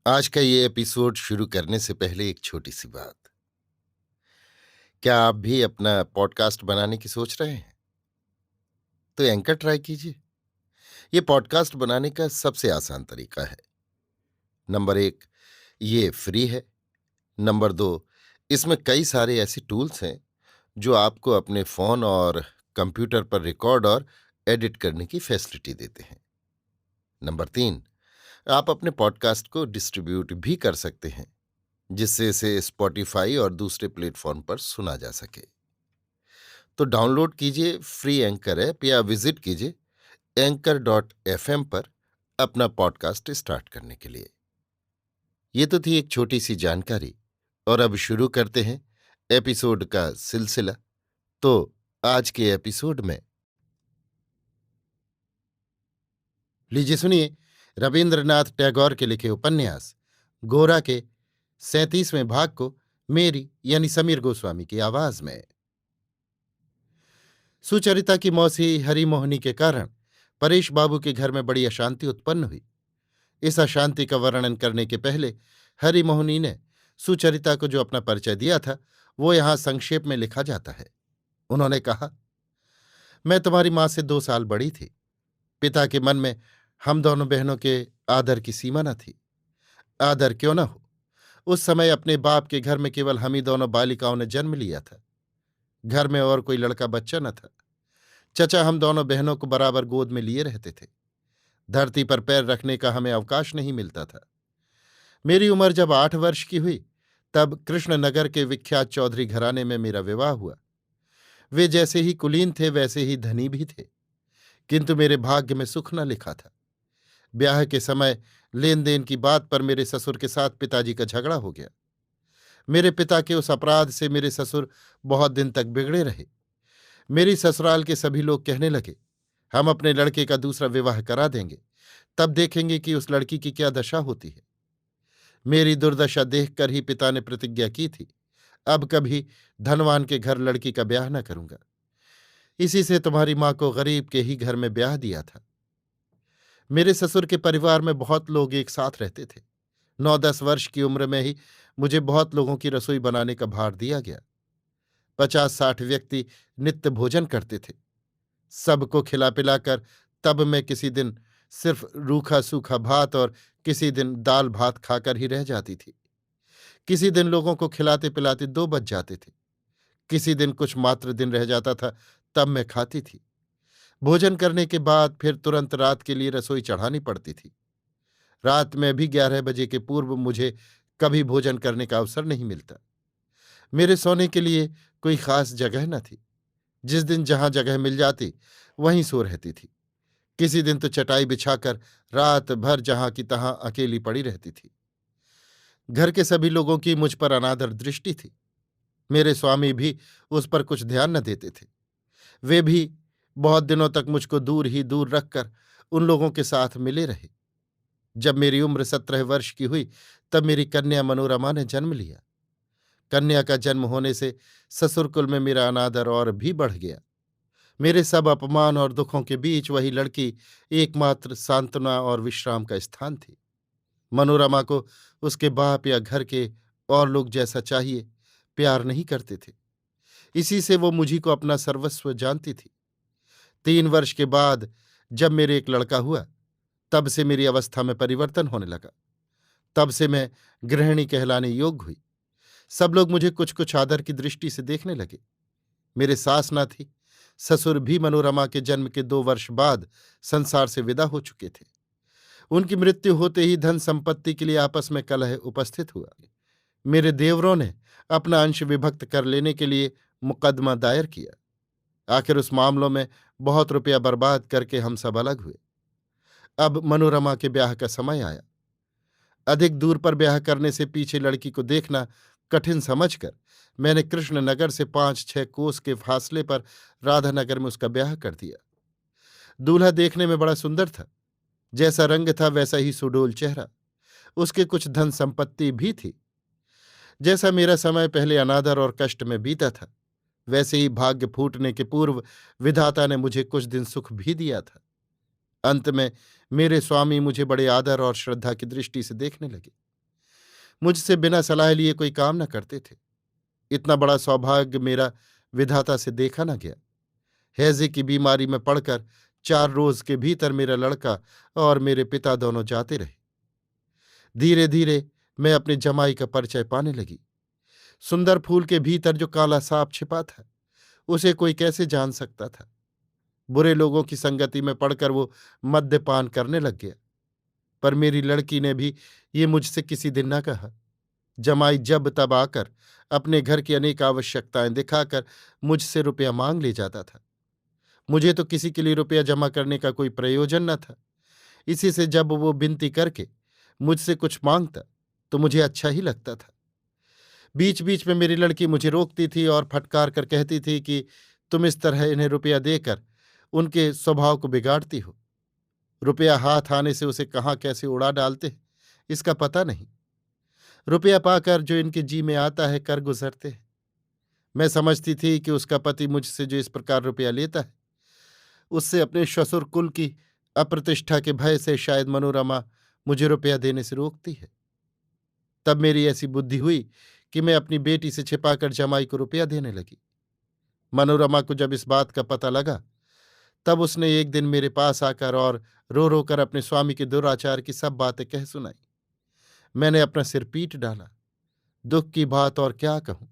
आज का ये एपिसोड शुरू करने से पहले एक छोटी सी बात। क्या आप भी अपना पॉडकास्ट बनाने की सोच रहे हैं? तो एंकर ट्राई कीजिए। ये पॉडकास्ट बनाने का सबसे आसान तरीका है। नंबर एक, ये फ्री है। नंबर दो, इसमें कई सारे ऐसे टूल्स हैं जो आपको अपने फोन और कंप्यूटर पर रिकॉर्ड और एडिट करने की फैसिलिटी देते हैं। नंबर तीन, आप अपने पॉडकास्ट को डिस्ट्रीब्यूट भी कर सकते हैं, जिससे इसे स्पॉटिफाई और दूसरे प्लेटफॉर्म पर सुना जा सके। तो डाउनलोड कीजिए फ्री एंकर ऐप या विजिट कीजिए anchor.fm पर अपना पॉडकास्ट स्टार्ट करने के लिए। ये तो थी एक छोटी सी जानकारी, और अब शुरू करते हैं एपिसोड का सिलसिला। तो आज के एपिसोड में लीजिए सुनिए रविंद्रनाथ टैगोर के लिखे उपन्यास गोरा के 37वें भाग को मेरी यानी समीर गोस्वामी की आवाज में। सुचरिता की मौसी हरिमोहिनी के कारण परेश बाबू के घर में बड़ी अशांति उत्पन्न हुई। इस अशांति का वर्णन करने के पहले हरिमोहिनी ने सुचरिता को जो अपना परिचय दिया था वो यहां संक्षेप में लिखा जाता है। उन्होंने कहा, मैं तुम्हारी मां से 2 साल बड़ी थी। पिता के मन में हम दोनों बहनों के आदर की सीमा न थी। आदर क्यों न हो, उस समय अपने बाप के घर में केवल हम ही दोनों बालिकाओं ने जन्म लिया था। घर में और कोई लड़का बच्चा न था। चचा हम दोनों बहनों को बराबर गोद में लिए रहते थे। धरती पर पैर रखने का हमें अवकाश नहीं मिलता था। मेरी उम्र जब 8 वर्ष की हुई तब कृष्णनगर के विख्यात चौधरी घराने में मेरा विवाह हुआ। वे जैसे ही कुलीन थे वैसे ही धनी भी थे, किंतु मेरे भाग्य में सुख न लिखा था। ब्याह के समय लेन देन की बात पर मेरे ससुर के साथ पिताजी का झगड़ा हो गया। मेरे पिता के उस अपराध से मेरे ससुर बहुत दिन तक बिगड़े रहे। मेरी ससुराल के सभी लोग कहने लगे, हम अपने लड़के का दूसरा विवाह करा देंगे, तब देखेंगे कि उस लड़की की क्या दशा होती है। मेरी दुर्दशा देखकर ही पिता ने प्रतिज्ञा की थी, अब कभी धनवान के घर लड़की का ब्याह न करूंगा। इसी से तुम्हारी मां को गरीब के ही घर में ब्याह दिया था। मेरे ससुर के परिवार में बहुत लोग एक साथ रहते थे। 9-10 वर्ष की उम्र में ही मुझे बहुत लोगों की रसोई बनाने का भार दिया गया। 50-60 व्यक्ति नित्य भोजन करते थे। सबको खिला पिलाकर तब मैं किसी दिन सिर्फ रूखा सूखा भात और किसी दिन दाल भात खाकर ही रह जाती थी। किसी दिन लोगों को खिलाते पिलाते 2 बज जाते थे। किसी दिन कुछ मात्र दिन रह जाता था, तब मैं खाती थी। भोजन करने के बाद फिर तुरंत रात के लिए रसोई चढ़ानी पड़ती थी। रात में भी 11 बजे के पूर्व मुझे कभी भोजन करने का अवसर नहीं मिलता। मेरे सोने के लिए कोई खास जगह न थी। जिस दिन जहां जगह मिल जाती वहीं सो रहती थी। किसी दिन तो चटाई बिछाकर रात भर जहां की तहां अकेली पड़ी रहती थी। घर के सभी लोगों की मुझ पर अनादर दृष्टि थी। मेरे स्वामी भी उस पर कुछ ध्यान न देते थे। वे भी बहुत दिनों तक मुझको दूर ही दूर रखकर उन लोगों के साथ मिले रहे। जब मेरी उम्र 17 वर्ष की हुई तब मेरी कन्या मनोरमा ने जन्म लिया। कन्या का जन्म होने से ससुरकुल में मेरा अनादर और भी बढ़ गया। मेरे सब अपमान और दुखों के बीच वही लड़की एकमात्र सांत्वना और विश्राम का स्थान थी। मनोरमा को उसके बाप या घर के और लोग जैसा चाहिए प्यार नहीं करते थे। इसी से वो मुझी को अपना सर्वस्व जानती थी। 3 वर्ष के बाद जब मेरे एक लड़का हुआ तब से मेरी अवस्था में परिवर्तन होने लगा। तब से मैं गृहिणी कहलाने योग्य हुई। सब लोग मुझे कुछ कुछ आदर की दृष्टि से देखने लगे। मेरे सास न थी। ससुर भी मनोरमा के जन्म के 2 वर्ष बाद संसार से विदा हो चुके थे। उनकी मृत्यु होते ही धन संपत्ति के लिए आपस में कलह उपस्थित हुआ। मेरे देवरों ने अपना अंश विभक्त कर लेने के लिए मुकदमा दायर किया। आखिर उस मामलों में बहुत रुपया बर्बाद करके हम सब अलग हुए। अब मनोरमा के ब्याह का समय आया। अधिक दूर पर ब्याह करने से पीछे लड़की को देखना कठिन समझकर मैंने कृष्णनगर से 5-6 कोस के फासले पर राधानगर में उसका ब्याह कर दिया। दूल्हा देखने में बड़ा सुंदर था। जैसा रंग था वैसा ही सुडोल चेहरा। उसके कुछ धन संपत्ति भी थी। जैसा मेरा समय पहले अनादर और कष्ट में बीता था वैसे ही भाग्य फूटने के पूर्व विधाता ने मुझे कुछ दिन सुख भी दिया था। अंत में मेरे स्वामी मुझे बड़े आदर और श्रद्धा की दृष्टि से देखने लगे। मुझसे बिना सलाह लिए कोई काम न करते थे। इतना बड़ा सौभाग्य मेरा विधाता से देखा न गया। हैजे की बीमारी में पड़कर 4 रोज के भीतर मेरा लड़का और मेरे पिता दोनों जाते रहे। धीरे धीरे मैं अपने जमाई का परिचय पाने लगी। सुंदर फूल के भीतर जो काला सांप छिपा था, उसे कोई कैसे जान सकता था। बुरे लोगों की संगति में पड़कर वो मद्यपान करने लग गया। पर मेरी लड़की ने भी ये मुझसे किसी दिन न कहा। जमाई जब तब आकर अपने घर की अनेक आवश्यकताएं दिखाकर मुझसे रुपया मांग ले जाता था। मुझे तो किसी के लिए रुपया जमा करने का कोई प्रयोजन न था। इसी से जब वो विनती करके मुझसे कुछ मांगता तो मुझे अच्छा ही लगता था। बीच बीच में मेरी लड़की मुझे रोकती थी और फटकार कर कहती थी कि तुम इस तरह इन्हें रुपया देकर उनके स्वभाव को बिगाड़ती हो। रुपया हाथ आने से उसे कहाँ कैसे उड़ा डालते हैं, इसका पता नहीं। रुपया पाकर जो इनके जी में आता है कर गुजरते हैं। मैं समझती थी कि उसका पति मुझसे जो इस प्रकार रुपया लेता है, उससे अपने ससुर कुल की अप्रतिष्ठा के भय से शायद मनोरमा मुझे रुपया देने से रोकती है। तब मेरी ऐसी बुद्धि हुई कि मैं अपनी बेटी से छिपाकर जमाई को रुपया देने लगी। मनोरमा को जब इस बात का पता लगा, तब उसने एक दिन मेरे पास आकर और रो रो कर अपने स्वामी के दुराचार की सब बातें कह सुनाई। मैंने अपना सिर पीट डाला। दुख की बात और क्या कहूं।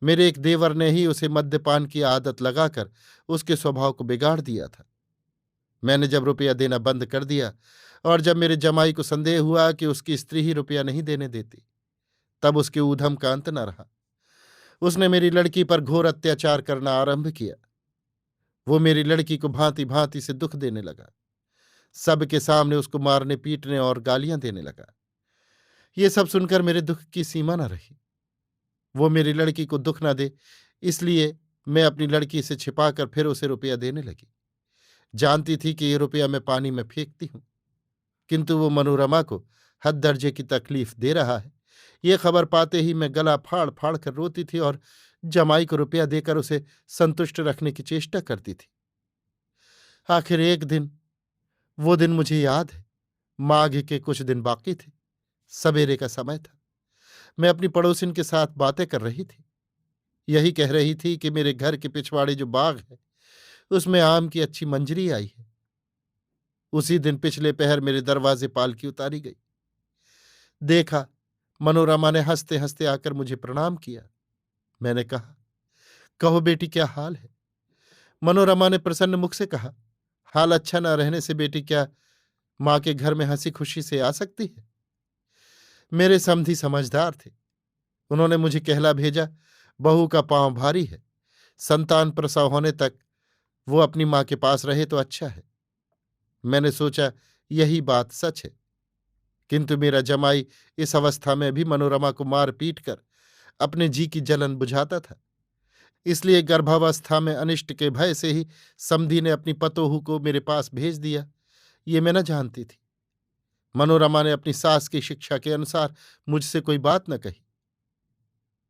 मेरे एक देवर ने ही उसे मद्यपान की आदत लगाकर उसके स्वभाव को बिगाड़ दिया था। मैंने जब रुपया देना बंद कर दिया और जब मेरे जमाई को संदेह हुआ कि उसकी स्त्री ही रुपया नहीं देने देती, तब उसके ऊधम का अंत न रहा। उसने मेरी लड़की पर घोर अत्याचार करना आरंभ किया। वो मेरी लड़की को भांति भांति से दुख देने लगा। सबके सामने उसको मारने पीटने और गालियां देने लगा। ये सब सुनकर मेरे दुख की सीमा न रही। वो मेरी लड़की को दुख न दे, इसलिए मैं अपनी लड़की से छिपाकर फिर उसे रुपया देने लगी। जानती थी कि ये रुपया मैं पानी में फेंकती हूं, किंतु वो मनोरमा को हद दर्जे की तकलीफ दे रहा है, ये खबर पाते ही मैं गला फाड़ फाड़ कर रोती थी और जमाई को रुपया देकर उसे संतुष्ट रखने की चेष्टा करती थी। आखिर एक दिन, वो दिन मुझे याद है, माघ के कुछ दिन बाकी थे। सवेरे का समय था। मैं अपनी पड़ोसिन के साथ बातें कर रही थी। यही कह रही थी कि मेरे घर के पिछवाड़े जो बाग है, उसमें आम की अच्छी मंजरी आई है। उसी दिन पिछले पहर मेरे दरवाजे पालकी उतारी गई। देखा, मनोरमा ने हंसते हंसते आकर मुझे प्रणाम किया। मैंने कहा, कहो बेटी, क्या हाल है? मनोरमा ने प्रसन्न मुख से कहा, हाल अच्छा न रहने से बेटी क्या माँ के घर में हंसी खुशी से आ सकती है? मेरे समधी समझदार थे। उन्होंने मुझे कहला भेजा, बहू का पांव भारी है, संतान प्रसव होने तक वो अपनी माँ के पास रहे तो अच्छा है। मैंने सोचा यही बात सच है, किंतु मेरा जमाई इस अवस्था में भी मनोरमा को मार पीट कर अपने जी की जलन बुझाता था। इसलिए गर्भावस्था में अनिष्ट के भय से ही समधी ने अपनी पतोहू को मेरे पास भेज दिया, ये मैं न जानती थी। मनोरमा ने अपनी सास की शिक्षा के अनुसार मुझसे कोई बात न कही।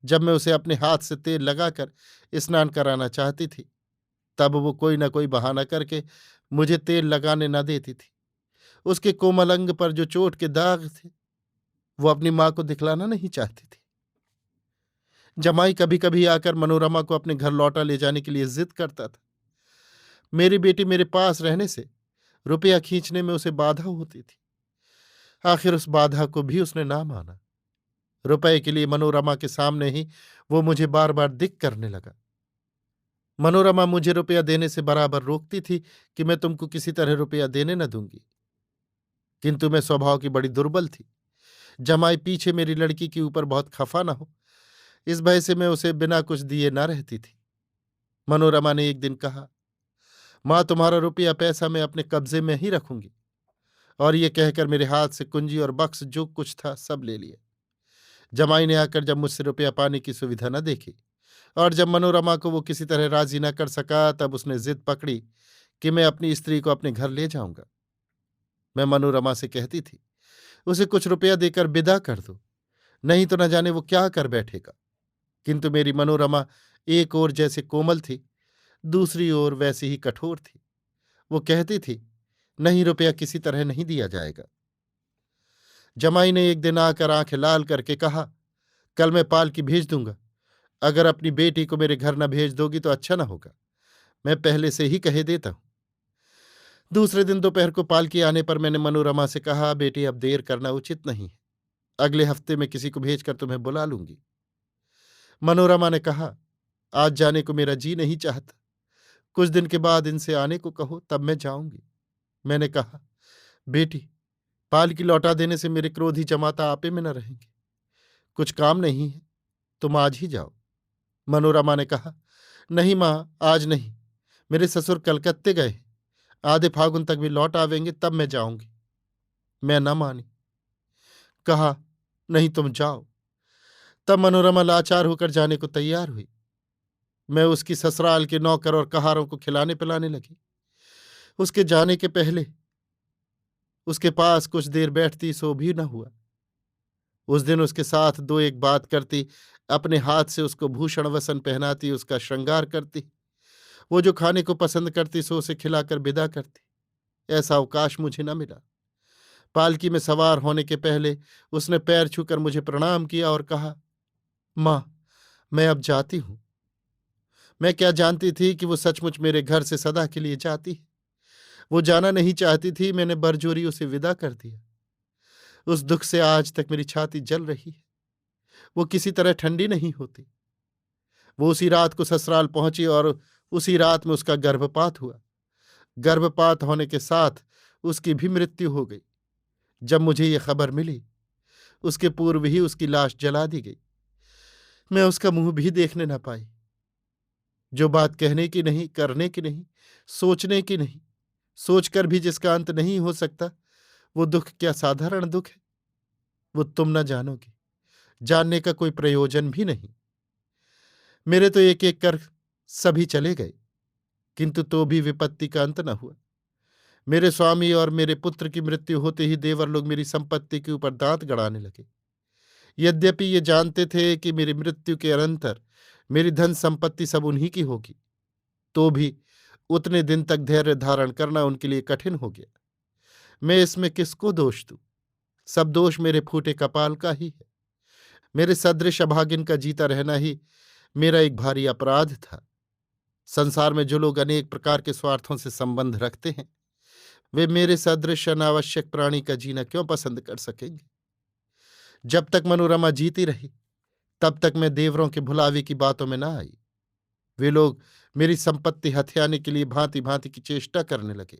जब मैं उसे अपने हाथ से तेल लगाकर स्नान कराना चाहती थी, तब वो कोई न कोई बहाना करके मुझे तेल लगाने न देती थी। उसके कोमल अंग पर जो चोट के दाग थे, वो अपनी माँ को दिखलाना नहीं चाहती थी। जमाई कभी कभी आकर मनोरमा को अपने घर लौटा ले जाने के लिए जिद करता था। मेरी बेटी मेरे पास रहने से रुपया खींचने में उसे बाधा होती थी। आखिर उस बाधा को भी उसने ना माना। रुपए के लिए मनोरमा के सामने ही वो मुझे बार बार दिक करने लगा। मनोरमा मुझे रुपया देने से बराबर रोकती थी कि मैं तुमको किसी तरह रुपया देने न दूंगी, किंतु मैं स्वभाव की बड़ी दुर्बल थी। जमाई पीछे मेरी लड़की के ऊपर बहुत खफा न हो, इस भय से मैं उसे बिना कुछ दिए न रहती थी। मनोरमा ने एक दिन कहा, माँ, तुम्हारा रुपया पैसा मैं अपने कब्जे में ही रखूंगी। और ये कहकर मेरे हाथ से कुंजी और बक्स जो कुछ था सब ले लिया। जमाई ने आकर जब मुझसे रुपया पाने की सुविधा न देखी और जब मनोरमा को वो किसी तरह राजी न कर सका, तब उसने जिद पकड़ी कि मैं अपनी स्त्री को अपने घर ले जाऊंगा। मैं मनोरमा से कहती थी, उसे कुछ रुपया देकर विदा कर दो, नहीं तो न जाने वो क्या कर बैठेगा। किंतु मेरी मनोरमा एक ओर जैसे कोमल थी, दूसरी ओर वैसी ही कठोर थी। वो कहती थी, नहीं, रुपया किसी तरह नहीं दिया जाएगा। जमाई ने एक दिन आकर आंखें लाल करके कहा, कल मैं पालकी भेज दूंगा। अगर अपनी बेटी को मेरे घर न भेज दोगी तो अच्छा न होगा। मैं पहले से ही कहे देता हूं। दूसरे दिन दोपहर को पालकी आने पर मैंने मनोरमा से कहा, बेटी अब देर करना उचित नहीं है। अगले हफ्ते में किसी को भेजकर तुम्हें बुला लूंगी। मनोरमा ने कहा, आज जाने को मेरा जी नहीं चाहता। कुछ दिन के बाद इनसे आने को कहो, तब मैं जाऊंगी। मैंने कहा, बेटी, पालकी लौटा देने से मेरे क्रोधी जमाता आपे में न रहेंगे। कुछ काम नहीं है, तुम आज ही जाओ। मनोरमा ने कहा, नहीं मां, आज नहीं। मेरे ससुर कलकत्ते गए, आधे फागुन तक भी लौट आवेंगे, तब मैं जाऊंगी। मैं न मानी। कहा, नहीं तुम जाओ। तब मनोरमा लाचार होकर जाने को तैयार हुई। मैं उसकी ससुराल के नौकर और कहारों को खिलाने पिलाने लगी। उसके जाने के पहले उसके पास कुछ देर बैठती सो भी न हुआ। उस दिन उसके साथ दो एक बात करती, अपने हाथ से उसको भूषण वसन पहनाती, उसका श्रृंगार करती। वो जो खाने को पसंद करती सो उसे खिलाकर विदा करती। ऐसा अवकाश मुझे न मिला। पालकी में सवार होने के पहले उसने पैर छूकर मुझे प्रणाम किया और कहा, मां, मैं अब जाती हूं। मैं क्या जानती थी कि वो सचमुच मेरे घर से सदा के लिए जाती है। वो जाना नहीं चाहती थी, मैंने बरजोरी उसे विदा कर दिया। उस दुख से आज तक मेरी छाती जल रही है। वो किसी तरह ठंडी नहीं होती। वो उसी रात को ससुराल पहुंची और उसी रात में उसका गर्भपात हुआ। गर्भपात होने के साथ उसकी भी मृत्यु हो गई। जब मुझे ये खबर मिली, उसके पूर्व ही उसकी लाश जला दी गई। मैं उसका मुंह भी देखने न पाई। जो बात कहने की नहीं, करने की नहीं, सोचने की नहीं, सोचकर भी जिसका अंत नहीं हो सकता, वो दुख क्या साधारण दुख है। वो तुम न जानोगी, जानने का कोई प्रयोजन भी नहीं। मेरे तो एक एक कर सभी चले गए, किंतु तो भी विपत्ति का अंत न हुआ। मेरे स्वामी और मेरे पुत्र की मृत्यु होते ही देवर लोग मेरी संपत्ति के ऊपर दांत गड़ाने लगे। यद्यपि ये जानते थे कि मेरी मृत्यु के अनंतर मेरी धन संपत्ति सब उन्हीं की होगी, तो भी उतने दिन तक धैर्य धारण करना उनके लिए कठिन हो गया। मैं इसमें किसको दोष दूं? सब दोष मेरे फूटे कपाल का ही है। मेरे सदृश अभागिन का जीता रहना ही मेरा एक भारी अपराध था। संसार में जो लोग अनेक प्रकार के स्वार्थों से संबंध रखते हैं, वे मेरे सदृश अनावश्यक प्राणी का जीना क्यों पसंद कर सकेंगे? जब तक मनोरमा जीती रही, तब तक मैं देवरों के भुलावे की बातों में न आई। वे लोग मेरी संपत्ति हथियाने के लिए भांति भांति की चेष्टा करने लगे,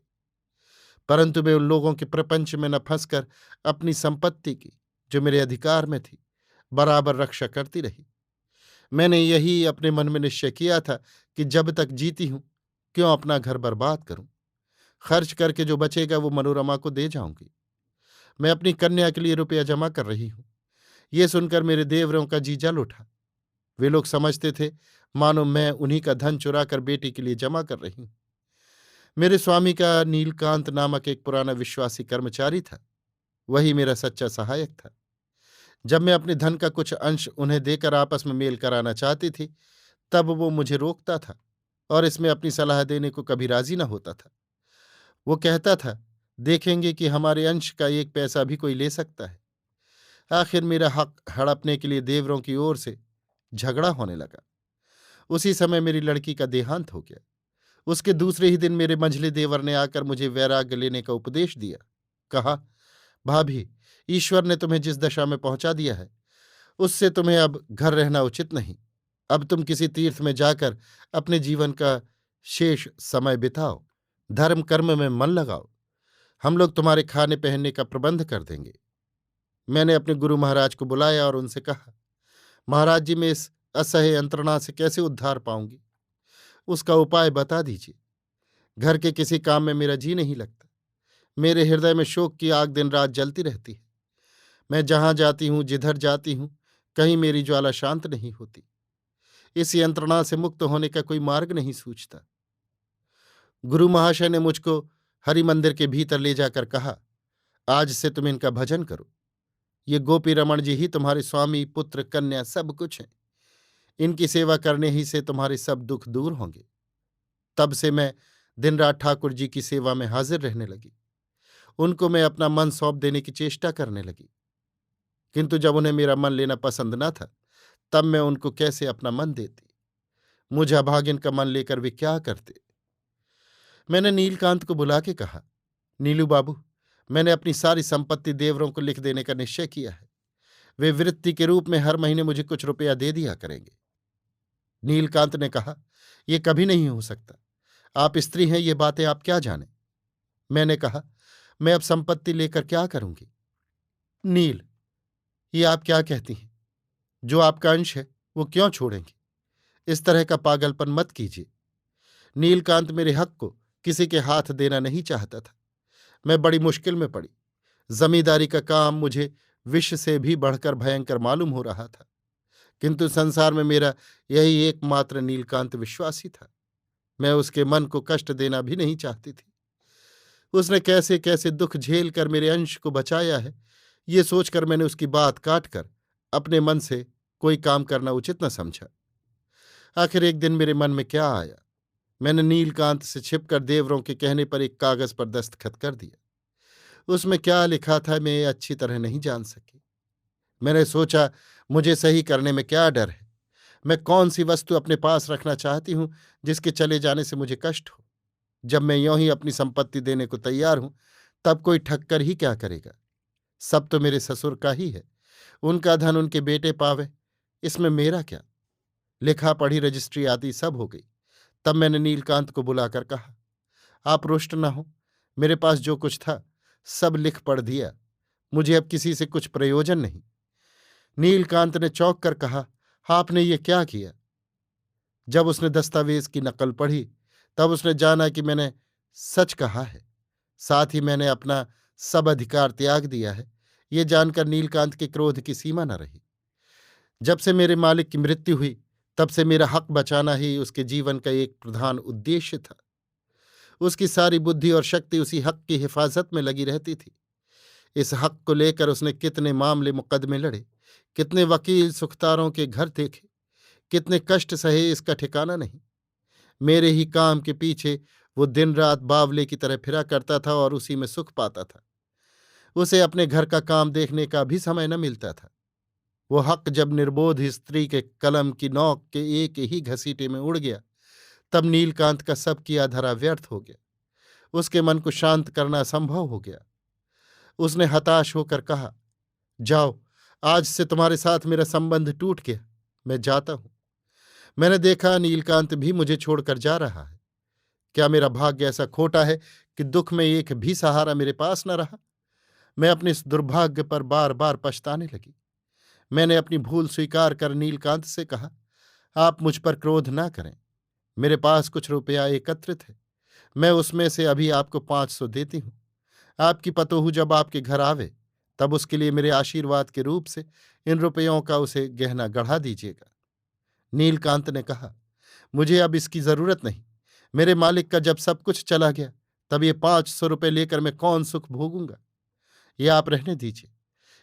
परंतु मैं उन लोगों के प्रपंच में न फंसकर अपनी संपत्ति की, जो मेरे अधिकार में थी, बराबर रक्षा करती रही। मैंने यही अपने मन में निश्चय किया था कि जब तक जीती हूं, क्यों अपना घर बर्बाद करूं। खर्च करके जो बचेगा वो मनोरमा को दे जाऊंगी। मैं अपनी कन्या के लिए रुपया जमा कर रही हूं। ये सुनकर मेरे देवरों का जी जल उठा। वे लोग समझते थे मानो मैं उन्हीं का धन चुरा कर बेटी के लिए जमा कर रही हूं। मेरे स्वामी का नीलकांत नामक एक पुराना विश्वासी कर्मचारी था। वही मेरा सच्चा सहायक था। जब मैं अपने धन का कुछ अंश उन्हें देकर आपस में मेल कराना चाहती थी, तब वो मुझे रोकता था और इसमें अपनी सलाह देने को कभी राजी न होता था। वो कहता था, देखेंगे कि हमारे अंश का एक पैसा भी कोई ले सकता है। आखिर मेरा हक हड़पने के लिए देवरों की ओर से झगड़ा होने लगा। उसी समय मेरी लड़की का देहांत हो गया। उसके दूसरे ही दिन मेरे मंझले देवर ने आकर मुझे वैराग्य लेने का उपदेश दिया। कहा, भाभी, ईश्वर ने तुम्हें जिस दशा में पहुंचा दिया है, उससे तुम्हें अब घर रहना उचित नहीं। अब तुम किसी तीर्थ में जाकर अपने जीवन का शेष समय बिताओ, धर्म कर्म में मन लगाओ। हम लोग तुम्हारे खाने पहनने का प्रबंध कर देंगे। मैंने अपने गुरु महाराज को बुलाया और उनसे कहा, महाराज जी, मैं इस असह्य यंत्रणा से कैसे उद्धार पाऊंगी? उसका उपाय बता दीजिए। घर के किसी काम में मेरा जी नहीं लगता। मेरे हृदय में शोक की आग दिन रात जलती रहती है। मैं जहां जाती हूं, जिधर जाती हूं, कहीं मेरी ज्वाला शांत नहीं होती। इस यंत्रणा से मुक्त होने का कोई मार्ग नहीं सूझता। गुरु महाशय ने मुझको हरि मंदिर के भीतर ले जाकर कहा, आज से तुम इनका भजन करो। ये गोपी रमण जी ही तुम्हारे स्वामी, पुत्र, कन्या सब कुछ हैं। इनकी सेवा करने ही से तुम्हारे सब दुख दूर होंगे। तब से मैं दिन रात ठाकुर जी की सेवा में हाजिर रहने लगी। उनको मैं अपना मन सौंप देने की चेष्टा करने लगी। किंतु जब उन्हें मेरा मन लेना पसंद न था, तब मैं उनको कैसे अपना मन देती। मुझ अभागिन का मन लेकर वे क्या करते। मैंने नीलकांत को बुला के कहा, नीलू बाबू, मैंने अपनी सारी संपत्ति देवरों को लिख देने का निश्चय किया है। वे वृत्ति के रूप में हर महीने मुझे कुछ रुपया दे दिया करेंगे। नीलकांत ने कहा, यह कभी नहीं हो सकता। आप स्त्री हैं, ये बातें आप क्या जाने। मैंने कहा, मैं अब संपत्ति लेकर क्या करूंगी। नील, ये आप क्या कहती हैं? जो आपका अंश है वो क्यों छोड़ेंगी? इस तरह का पागलपन मत कीजिए। नीलकांत मेरे हक को किसी के हाथ देना नहीं चाहता था। मैं बड़ी मुश्किल में पड़ी। जमींदारी का काम मुझे विष से भी बढ़कर भयंकर मालूम हो रहा था, किंतु संसार में मेरा यही एकमात्र नीलकांत विश्वासी था। मैं उसके मन को कष्ट देना भी नहीं चाहती थी। उसने कैसे कैसे दुख झेल कर मेरे अंश को बचाया है, ये सोचकर मैंने उसकी बात काट कर अपने मन से कोई काम करना उचित न समझा। आखिर एक दिन मेरे मन में क्या आया, मैंने नीलकांत से छिपकर देवरों के कहने पर एक कागज पर दस्तखत कर दिया। उसमें क्या लिखा था मैं अच्छी तरह नहीं जान सकी। मैंने सोचा, मुझे सही करने में क्या डर है। मैं कौन सी वस्तु अपने पास रखना चाहती हूं जिसके चले जाने से मुझे कष्ट हो। जब मैं यों ही अपनी संपत्ति देने को तैयार हूं, तब कोई ठक्कर ही क्या करेगा। सब तो मेरे ससुर का ही है। उनका धन उनके बेटे पावे, इसमें मेरा क्या। लिखा पढ़ी रजिस्ट्री आदि सब हो गई। तब मैंने नीलकांत को बुलाकर कहा, आप रुष्ट न हो, मेरे पास जो कुछ था सब लिख पढ़ दिया। मुझे अब किसी से कुछ प्रयोजन नहीं। नीलकांत ने चौंक कर कहा, आपने ये क्या किया? जब उसने दस्तावेज की नकल पढ़ी, तब उसने जाना कि मैंने सच कहा है। साथ ही मैंने अपना सब अधिकार त्याग दिया है। ये जानकर नीलकांत के क्रोध की सीमा न रही। जब से मेरे मालिक की मृत्यु हुई, तब से मेरा हक बचाना ही उसके जीवन का एक प्रधान उद्देश्य था। उसकी सारी बुद्धि और शक्ति उसी हक की हिफाजत में लगी रहती थी। इस हक को लेकर उसने कितने मामले मुकदमे लड़े, कितने वकील सुखतारों के घर देखे, कितने कष्ट सहे, इसका ठिकाना नहीं। मेरे ही काम के पीछे वो दिन रात बावले की तरह फिरा करता था और उसी में सुख पाता था। उसे अपने घर का काम देखने का भी समय न मिलता था। वो हक जब निर्बोध स्त्री के कलम की नोक के एक ही घसीटे में उड़ गया, तब नीलकांत का सब किया धरा व्यर्थ हो गया। उसके मन को शांत करना असंभव हो गया। उसने हताश होकर कहा, जाओ, आज से तुम्हारे साथ मेरा संबंध टूट गया, मैं जाता हूं। मैंने देखा नीलकांत भी मुझे छोड़कर जा रहा है। क्या मेरा भाग्य ऐसा खोटा है कि दुख में एक भी सहारा मेरे पास न रहा? मैं अपने इस दुर्भाग्य पर बार बार पछताने लगी। मैंने अपनी भूल स्वीकार कर नीलकांत से कहा, आप मुझ पर क्रोध ना करें। मेरे पास कुछ रुपया एकत्रित है। मैं उसमें से अभी आपको 500 देती हूं। आपकी पतोहू जब आपके घर आवे, तब उसके लिए मेरे आशीर्वाद के रूप से इन रुपयों का उसे गहना गढ़ा दीजिएगा। नीलकांत ने कहा, मुझे अब इसकी जरूरत नहीं। मेरे मालिक का जब सब कुछ चला गया, तब ये 500 रुपये लेकर मैं कौन सुख भोगूंगा। ये आप रहने दीजिए।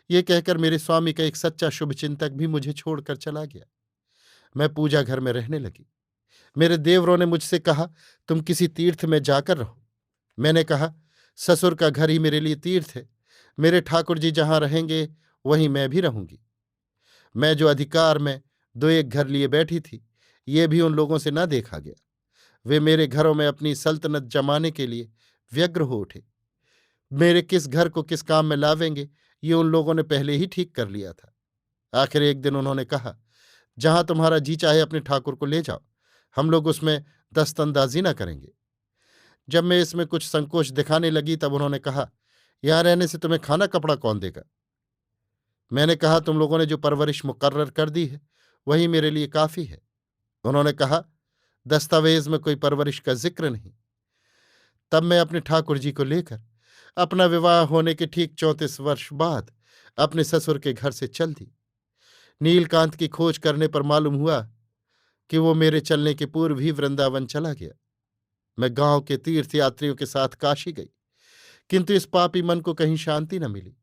ये कहकर मेरे स्वामी का एक सच्चा शुभचिंतक भी मुझे छोड़कर चला गया। मैं पूजा घर में रहने लगी। मेरे देवरों ने मुझसे कहा, तुम किसी तीर्थ में जाकर रहो। मैंने कहा, ससुर का घर ही मेरे लिए तीर्थ है। मेरे ठाकुर जी जहां रहेंगे वहीं मैं भी रहूंगी। मैं जो अधिकार में 2-1 घर लिए बैठी थी, ये भी उन लोगों से न देखा गया। वे मेरे घरों में अपनी सल्तनत जमाने के लिए व्यग्र हो उठे। मेरे किस घर को किस काम में लावेंगे, ये उन लोगों ने पहले ही ठीक कर लिया था। आखिर एक दिन उन्होंने कहा, जहां तुम्हारा जी चाहे अपने ठाकुर को ले जाओ, हम लोग उसमें दस्तंदाजी न करेंगे। जब मैं इसमें कुछ संकोच दिखाने लगी, तब उन्होंने कहा, यहां रहने से तुम्हें खाना कपड़ा कौन देगा? मैंने कहा, तुम लोगों ने जो परवरिश मुकर्रर कर दी है वही मेरे लिए काफी है। उन्होंने कहा, दस्तावेज में कोई परवरिश का जिक्र नहीं। तब मैं अपने ठाकुर जी को लेकर अपना विवाह होने के ठीक 34 वर्ष बाद अपने ससुर के घर से चल दी। नीलकांत की खोज करने पर मालूम हुआ कि वो मेरे चलने के पूर्व ही वृंदावन चला गया। मैं गांव के तीर्थयात्रियों के साथ काशी गई, किंतु इस पापी मन को कहीं शांति न मिली।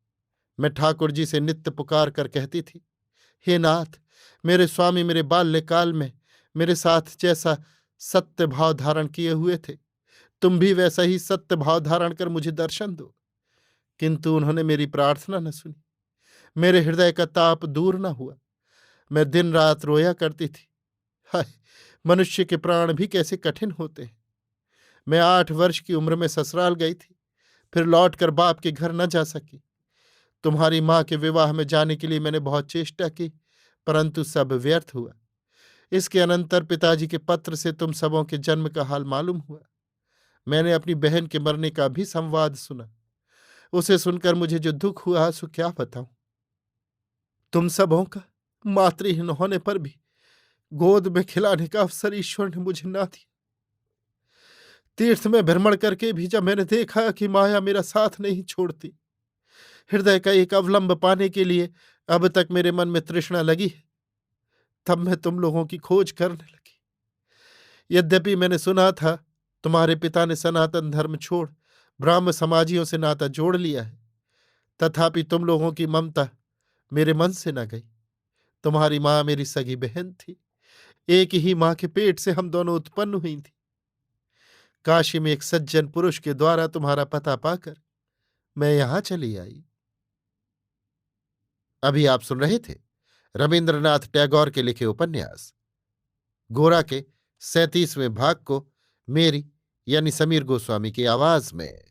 मैं ठाकुर जी से नित्य पुकार कर कहती थी, हे नाथ, मेरे स्वामी मेरे बाल्यकाल में मेरे साथ जैसा सत्य भाव धारण किए हुए थे, तुम भी वैसा ही सत्य भाव धारण कर मुझे दर्शन दो। किंतु उन्होंने मेरी प्रार्थना न सुनी। मेरे हृदय का ताप दूर न हुआ। मैं दिन रात रोया करती थी। हाय, मनुष्य के प्राण भी कैसे कठिन होते हैं। मैं 8 वर्ष की उम्र में ससुराल गई थी, फिर लौटकर बाप के घर न जा सकी। तुम्हारी माँ के विवाह में जाने के लिए मैंने बहुत चेष्टा की, परंतु सब व्यर्थ हुआ। इसके अनंतर पिताजी के पत्र से तुम सबों के जन्म का हाल मालूम हुआ। मैंने अपनी बहन के मरने का भी संवाद सुना। उसे सुनकर मुझे जो दुख हुआ सो क्या बताऊं। तुम सबों का मातृहीन होने पर भी गोद में खिलाने का अवसर ईश्वर ने मुझे ना दिया। तीर्थ में भ्रमण करके भी जब मैंने देखा कि माया मेरा साथ नहीं छोड़ती, हृदय का एक अवलंब पाने के लिए अब तक मेरे मन में तृष्णा लगी है, तब मैं तुम लोगों की खोज करने लगी। यद्यपि मैंने सुना था तुम्हारे पिता ने सनातन धर्म छोड़ ब्राह्म समाजियों से नाता जोड़ लिया है, तथापि तुम लोगों की ममता मेरे मन से न गई। तुम्हारी माँ मेरी सगी बहन थी। एक ही माँ के पेट से हम दोनों उत्पन्न हुई थी। काशी में एक सज्जन पुरुष के द्वारा तुम्हारा पता पाकर मैं यहां चली आई। अभी आप सुन रहे थे रविन्द्रनाथ टैगोर के लिखे उपन्यास गोरा के 37वें भाग को मेरी यानी समीर गोस्वामी की आवाज में।